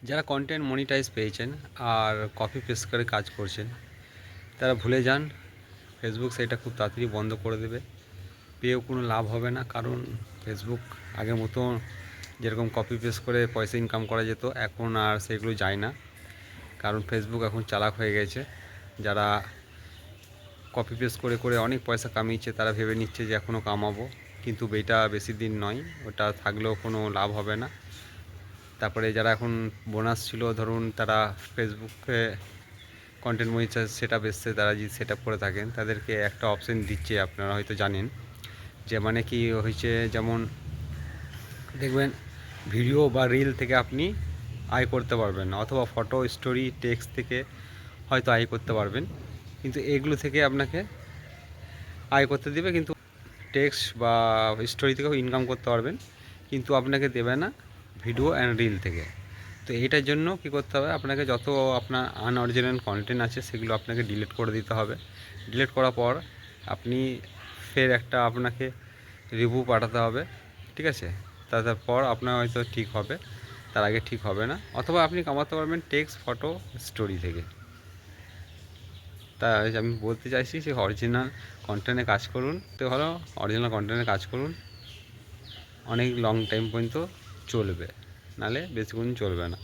যারা content monetize পেয়েছেন আর copy paste করে কাজ করছেন তারা ভুলে যান, ফেসবুক সেটা খুব তাড়াতাড়ি বন্ধ করে দেবে। পেয়েও কোনো লাভ হবে না, কারণ ফেসবুক আগের মতো যেরকম কপি পেস্ট করে পয়সা ইনকাম করা যেত এখন আর সেগুলো যায় না। কারণ ফেসবুক এখন চালাক হয়ে গেছে। যারা কপি পেস্ট করে করে অনেক পয়সা কামিয়েছে তারা ভেবে নিচ্ছে যে এখনও কামাবো, কিন্তু এটা বেশি দিন নয়, ওটা থাকলেও কোনো লাভ হবে না। তারপরে যারা এখন বোনাস ছিল, ধরুন তারা ফেসবুকে কন্টেন্ট মনিটাইজ সেট আপ এসছে, তারা যদি সেট আপ করে থাকেন তাদেরকে একটা অপশান দিচ্ছে, আপনারা হয়তো জানেন যে মানে কি হয়েছে, যেমন দেখবেন ভিডিও বা রিল থেকে আপনি আয় করতে পারবেন, অথবা ফটো, স্টোরি, টেক্সট থেকে হয়তো আয় করতে পারবেন, কিন্তু এগুলো থেকে আপনাকে আয় করতে দেবে, কিন্তু টেক্সট বা স্টোরি থেকেও ইনকাম করতে পারবেন, কিন্তু আপনাকে দেবে না ভিডিও অ্যান্ড রিল থেকে। তো এইটার জন্য কী করতে হবে, আপনাকে যত আপনার আনঅরিজিনাল কন্টেন্ট আছে সেগুলো আপনাকে ডিলিট করে দিতে হবে। ডিলিট করার পর আপনি ফের একটা আপনাকে রিভিউ পাঠাতে হবে, ঠিক আছে? তারপর আপনার হয়তো ঠিক হবে, তার আগে ঠিক হবে না। অথবা আপনি কামাতে পারবেন টেক্সট, ফটো, স্টোরি থেকে। তাই আমি বলতে চাইছি যে অরিজিনাল কন্টেন্টে কাজ করুন, তো হলো অরিজিনাল কন্টেন্টে কাজ করুন, অনেক লং টাইম পর্যন্ত চলবে, নাহলে বেশিক্ষণ চলবে না।